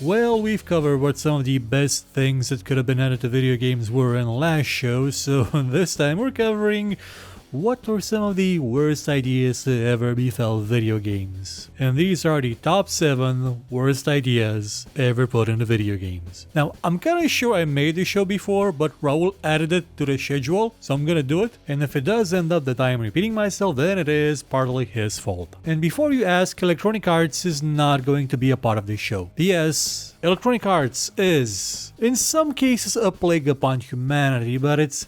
Well, we've covered what some of the best things that could have been added to video games were in the last show, so this time we're covering what were some of the worst ideas to ever befell video games. And these are the top 7 worst ideas ever put into video games. Now, I'm kinda sure I made this show before, but Raul added it to the schedule, so I'm gonna do it. And if it does end up that I am repeating myself, then it is partly his fault. And before you ask, Electronic Arts is not going to be a part of this show. Yes, Electronic Arts is, in some cases, a plague upon humanity, but it's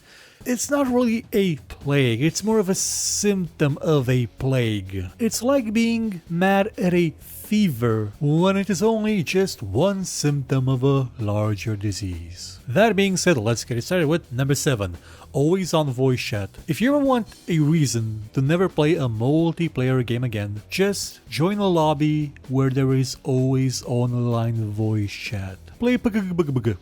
not really a plague, it's more of a symptom of a plague. It's like being mad at a fever when it is only just one symptom of a larger disease. That being said, let's get started with number 7. Always on voice chat. If you ever want a reason to never play a multiplayer game again, just join a lobby where there is always online voice chat. Play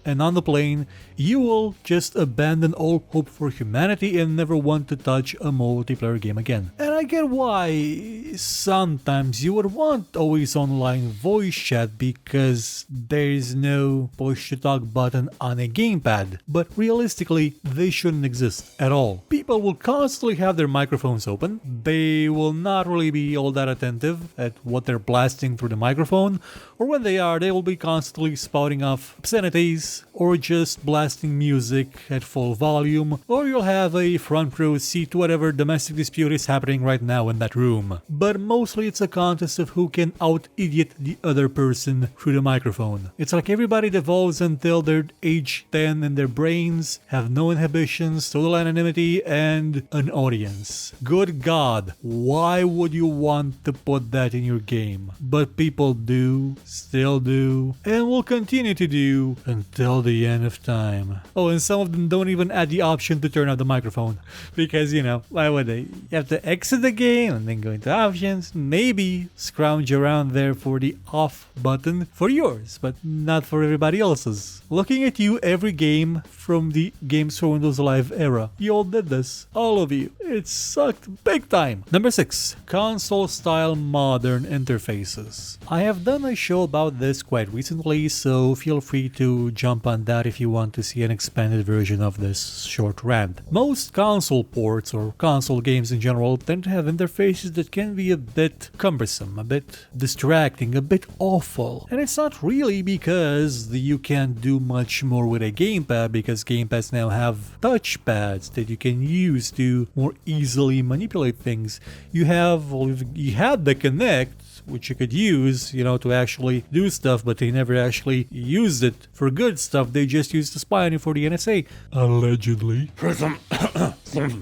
and on the plane, you will just abandon all hope for humanity and never want to touch a multiplayer game again. And I get why sometimes you would want always online voice chat because there's no push to talk button on a gamepad, but realistically, they shouldn't exist at all. People will constantly have their microphones open, they will not really be all that attentive at what they're blasting through the microphone, or when they are, they will be constantly spouting off obscenities, or just blasting music at full volume, or you'll have a front row seat to whatever domestic dispute is happening right now in that room. But mostly it's a contest of who can out-idiot the other person through the microphone. It's like everybody devolves until they're age 10 and their brains have no inhibitions, total anonymity, and an audience. Good God, why would you want to put that in your game? But people do, still do, and will continue to do until the end of time. Oh, and some of them don't even add the option to turn off the microphone. Because, you know, why would they? You have to exit the game and then go into options. Maybe scrounge around there for the off button for yours, but not for everybody else's. Looking at you every game from the Games for Windows Live era. You all did this. All of you. It sucked big time. Number 6. Console-style modern interfaces. I have done a show about this quite recently, so feel free to jump on that if you want to see an expanded version of this short rant. Most console ports, or console games in general, tend to have interfaces that can be a bit cumbersome, a bit distracting, a bit awful. And it's not really because you can't do much more with a gamepad, because gamepads now have touchpads that you can use to more easily manipulate things. You had the Kinect, which you could use, you know, to actually do stuff, but they never actually used it for good stuff. They just used to spy on you for the NSA. Allegedly.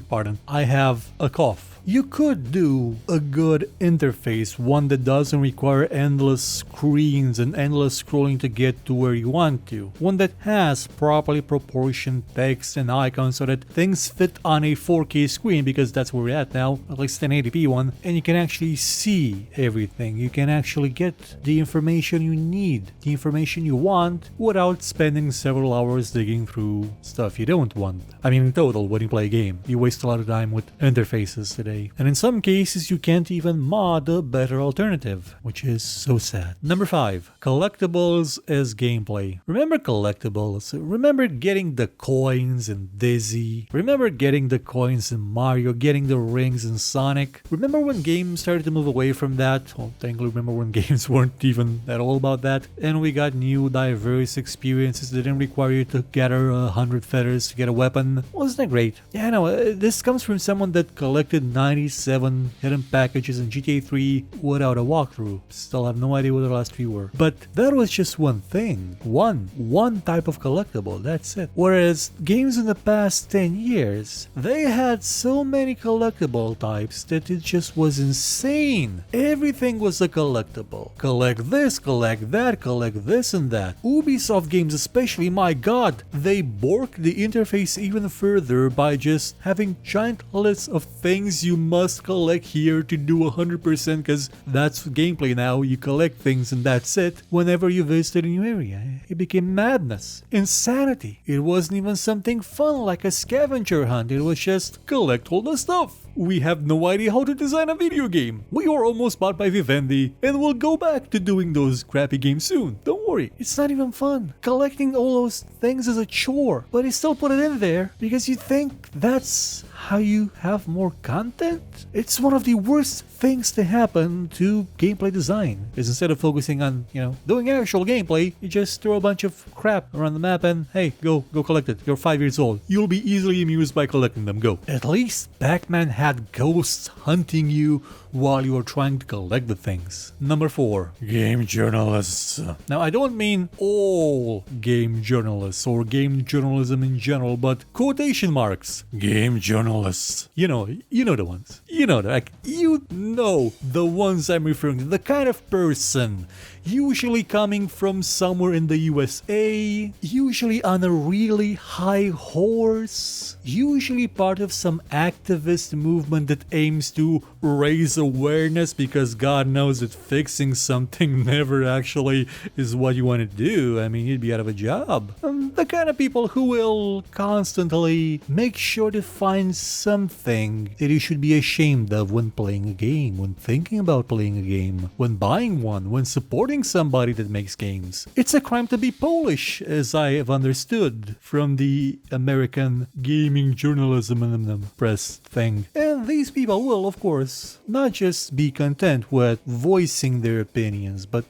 Pardon. I have a cough. You could do a good interface, one that doesn't require endless screens and endless scrolling to get to where you want to. One that has properly proportioned text and icons so that things fit on a 4K screen, because that's where we're at now, at least an 1080p one, and you can actually see everything. You can actually get the information you need, the information you want, without spending several hours digging through stuff you don't want. I mean, in total, when you play a game, you waste a lot of time with interfaces today. And in some cases, you can't even mod a better alternative, which is so sad. Number 5. Collectibles as gameplay. Remember collectibles? Remember getting the coins in Dizzy? Remember getting the coins in Mario? Getting the rings in Sonic? Remember when games started to move away from that? Well, thankfully, remember when games weren't even at all about that? And we got new, diverse experiences that didn't require you to gather 100 feathers to get a weapon. Wasn't that great? Yeah, no, this comes from someone that collected 97 hidden packages in GTA 3 without a walkthrough. Still have no idea what the last few were. But that was just one thing. One type of collectible, that's it. Whereas games in the past 10 years, they had so many collectible types that it just was insane. Everything was a collectible. Collect this, collect that, collect this and that. Ubisoft games especially, my god, they borked the interface even further by just having giant lists of things you must collect here to do 100%, because that's gameplay now. You collect things and that's it. Whenever you visit a new area, it became madness, insanity. It wasn't even something fun like a scavenger hunt. It was just collect all the stuff. We have no idea how to design a video game. We are almost bought by Vivendi and we'll go back to doing those crappy games soon. Don't story. It's not even fun. Collecting all those things is a chore, but you still put it in there because you think that's how you have more content? It's one of the worst things to happen to gameplay design, is instead of focusing on, doing actual gameplay, you just throw a bunch of crap around the map and hey, go collect it. You're 5 years old. You'll be easily amused by collecting them. Go. At least Pac-Man had ghosts hunting you while you were trying to collect the things. Number 4, game journalists. Now, I don't mean all game journalists or game journalism in general, but quotation marks. Game journalists. You know the ones. The ones I'm referring to. The kind of person, usually coming from somewhere in the USA, usually on a really high horse, usually part of some activist movement that aims to raise awareness because God knows that fixing something never actually is what you want to do. I mean, you'd be out of a job. The kind of people who will constantly make sure to find something that you should be ashamed of when playing a game, when thinking about playing a game, when buying one, when supporting somebody that makes games. It's a crime to be Polish, as I have understood from the American gaming journalism and press thing. And these people will, of course, not just be content with voicing their opinions, but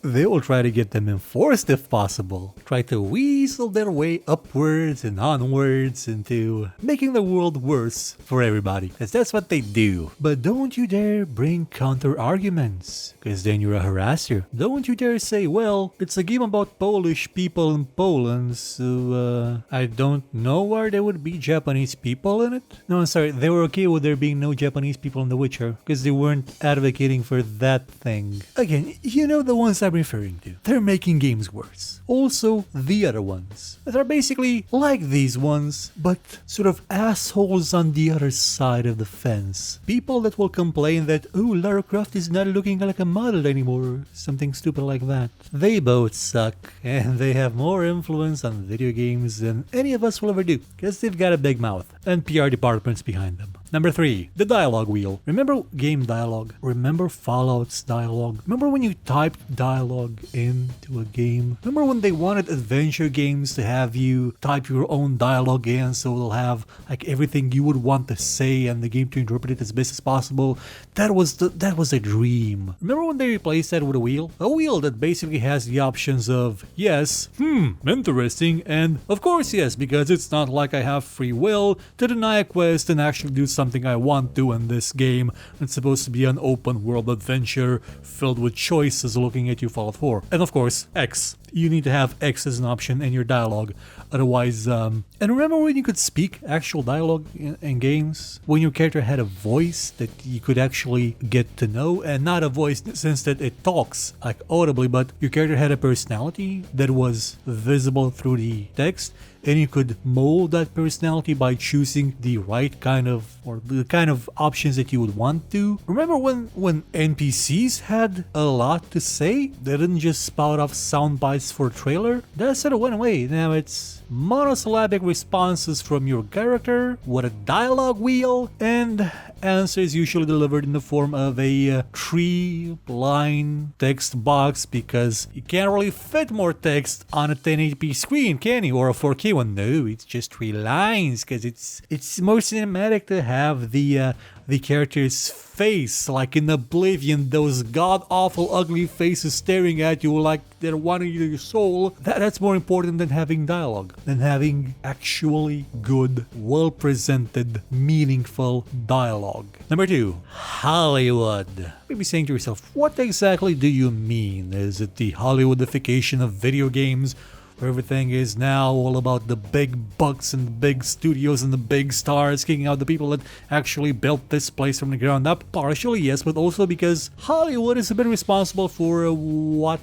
they will try to get them enforced if possible. Try to weasel their way upwards and onwards into making the world worse for everybody, because that's what they do. But don't you dare bring counter arguments, because then you're a harasser. Don't you dare say, well, it's a game about Polish people in Poland, so I don't know why there would be Japanese people in it. No, I'm sorry, they were okay with there being no Japanese people in The Witcher, because they weren't advocating for that thing. Again, you know the ones I'm referring to. They're making games worse. Also, the other ones that are basically like these ones, but sort of assholes on the other side of the fence. People that will complain that, oh, Lara Croft is not looking like a model anymore, something stupid like that. They both suck, and they have more influence on video games than any of us will ever do, because they've got a big mouth and PR departments behind them. Number 3, the dialogue wheel. Remember game dialogue? Remember Fallout's dialogue? Remember when you typed dialogue into a game? Remember when they wanted adventure games to have you type your own dialogue in, so it'll have like everything you would want to say and the game to interpret it as best as possible? That was a dream. Remember when they replaced that with a wheel? A wheel that basically has the options of yes, interesting, and of course yes, because it's not like I have free will to deny a quest and actually do something I want to in this game. It's supposed to be an open world adventure filled with choices looking at you Fallout 4. And of course, X. You need to have X as an option in your dialogue. Otherwise, and remember when you could speak actual dialogue in games? When your character had a voice that you could actually get to know, and not a voice in the sense that it talks like audibly, but your character had a personality that was visible through the text, and you could mold that personality by choosing the right kind of, or the kind of options that you would want to. Remember when NPCs had a lot to say? They didn't just spout off sound bites for a trailer? That sort of went away. Now it's monosyllabic responses from your character with a dialogue wheel, and answers usually delivered in the form of a 3-line text box, because you can't really fit more text on a 1080p screen, can you? Or a 4K one? No, it's just 3 lines, because it's more cinematic to have the character's face, like in Oblivion, those god-awful ugly faces staring at you like they're wanting your soul. That's more important than having dialogue, than having actually good, well-presented, meaningful dialogue. Number 2, Hollywood. Maybe saying to yourself, what exactly do you mean? Is it the Hollywoodification of video games, where everything is now all about the big bucks and the big studios and the big stars, kicking out the people that actually built this place from the ground up? Partially, yes, but also because Hollywood has been responsible for what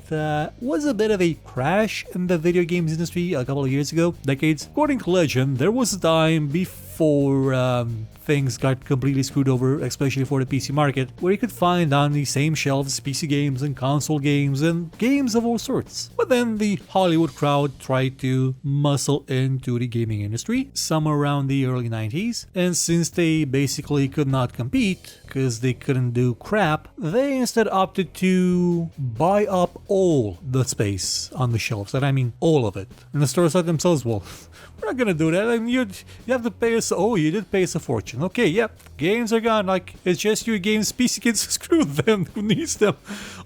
was a bit of a crash in the video games industry a couple of years ago, decades. According to legend, there was a time before before things got completely screwed over, especially for the PC market, where you could find on the same shelves PC games and console games and games of all sorts. But then the Hollywood crowd tried to muscle into the gaming industry somewhere around the early 90s, and since they basically could not compete because they couldn't do crap, they instead opted to buy up all the space on the shelves, and I mean all of it. And the stores thought themselves, well, we're not gonna do that. I mean, you have to pay us. Oh, you did pay us a fortune. Okay, yep, games are gone. Like, it's just your games. PC kids, screw them. Who needs them?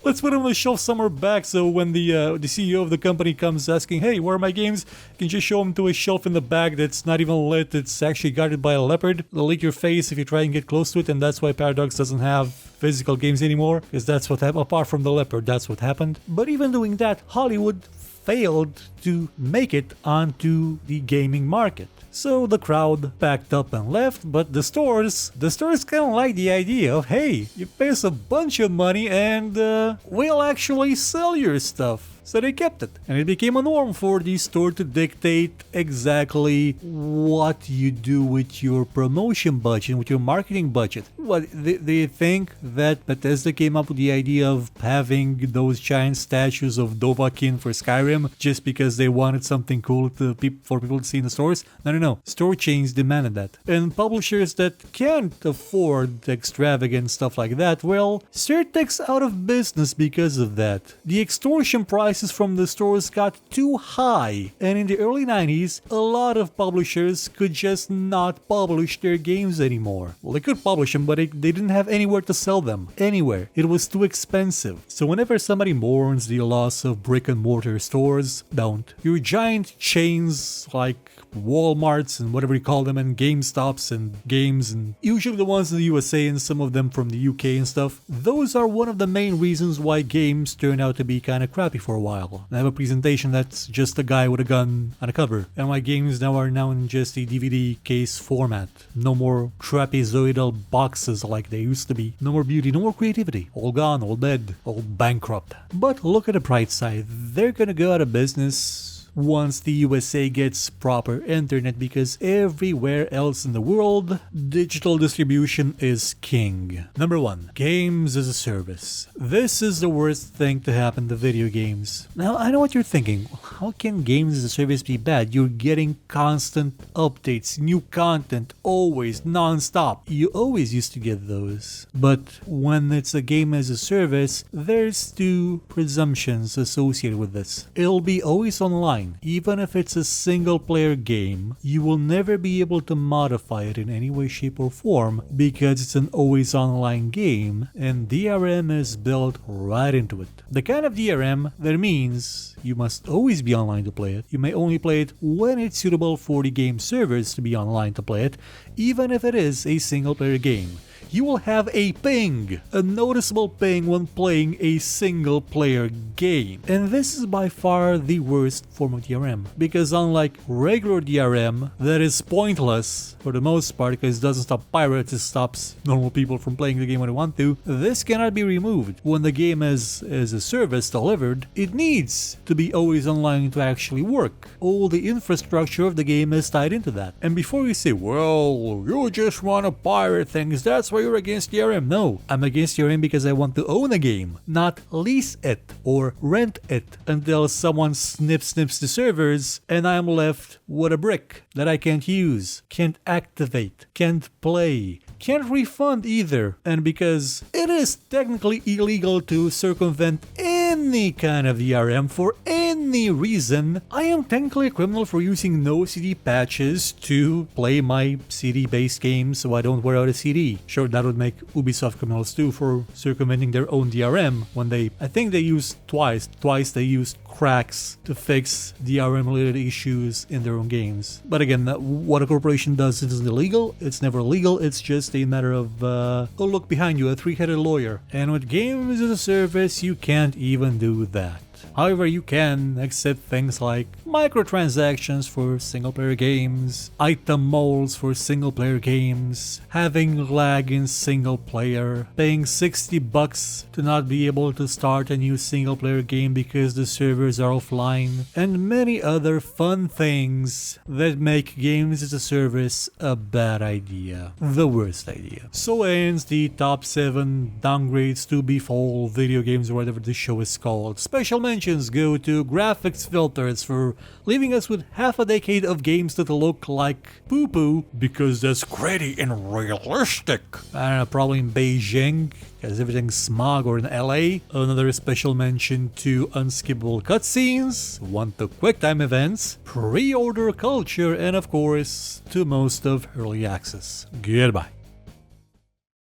Let's put them on the shelf somewhere back. So when the CEO of the company comes asking, "Hey, where are my games?" You can just show them to a shelf in the back that's not even lit. It's actually guarded by a leopard. They'll lick your face if you try and get close to it, and that's why Paradox doesn't have physical games anymore. Because that's what happened. Apart from the leopard, that's what happened. But even doing that, Hollywood failed to make it onto the gaming market. So the crowd packed up and left, but the stores kind of like the idea of, hey, you pay us a bunch of money and we'll actually sell your stuff. So they kept it, and it became a norm for the store to dictate exactly what you do with your promotion budget, with your marketing budget. What, they think that Bethesda came up with the idea of having those giant statues of Dovahkiin for Skyrim just because they wanted something cool for people to see in the stores? No. Store chains demanded that. And publishers that can't afford extravagant stuff like that, well, Certec's out of business because of that. The extortion prices from the stores got too high, and in the early 90s, a lot of publishers could just not publish their games anymore. Well, they could publish them, but they didn't have anywhere to sell them. Anywhere. It was too expensive. So whenever somebody mourns the loss of brick and mortar stores, don't. Your giant chains like Walmarts and whatever you call them, and GameStops and games, and usually the ones in the USA and some of them from the UK and stuff, those are one of the main reasons why games turn out to be kind of crappy for a while. I have a presentation that's just a guy with a gun on a cover, and my games now are in just a DVD case format. No more trapezoidal boxes like they used to be. No more beauty, no more creativity. All gone, all dead, all bankrupt. But look at the bright side. They're gonna go out of business once the USA gets proper internet, because everywhere else in the world, digital distribution is king. Number 1, games as a service. This is the worst thing to happen to video games. Now, I know what you're thinking. How can games as a service be bad? You're getting constant updates, new content, always, non-stop. You always used to get those. But when it's a game as a service, there's 2 presumptions associated with this. It'll be always online. Even if it's a single player game, you will never be able to modify it in any way, shape or form because it's an always online game and DRM is built right into it. The kind of DRM that means you must always be online to play it. You may only play it when it's suitable for the game servers to be online to play it, even if it is a single player game. You will have a ping, a noticeable ping when playing a single player game. And this is by far the worst form of DRM, because unlike regular DRM that is pointless for the most part because it doesn't stop pirates, it stops normal people from playing the game when they want to, this cannot be removed. When the game is a service delivered, it needs to be always online to actually work. All the infrastructure of the game is tied into that. And before you say, well, you just want to pirate things, that's why you're against DRM. No, I'm against DRM because I want to own a game, not lease it or rent it until someone snips the servers and I'm left with a brick that I can't use, can't activate, can't play, can't refund either. And because it is technically illegal to circumvent any kind of DRM for any reason, I am technically a criminal for using no CD patches to play my CD-based games so I don't wear out a CD. Sure, that would make Ubisoft criminals too for circumventing their own DRM when I think they used twice they used cracks to fix DRM related issues in their own games. But again, what a corporation does isn't illegal, it's never illegal, it's just a matter of oh, look behind you, a 3-headed lawyer. And with games as a service, you can't even do that. However, you can accept things like microtransactions for single-player games, item molds for single-player games, having lag in single-player, paying $60 to not be able to start a new single-player game because the servers are offline, and many other fun things that make games as a service a bad idea. The worst idea. So ends the top 7 downgrades to befall video games, or whatever the show is called. Special mentions go to graphics filters for leaving us with half a decade of games that look like poo-poo because that's gritty and realistic. I don't know, probably in Beijing because everything's smog, or in LA. Another special mention to unskippable cutscenes, 1 to QuickTime events, pre-order culture, and of course to most of early access. Goodbye.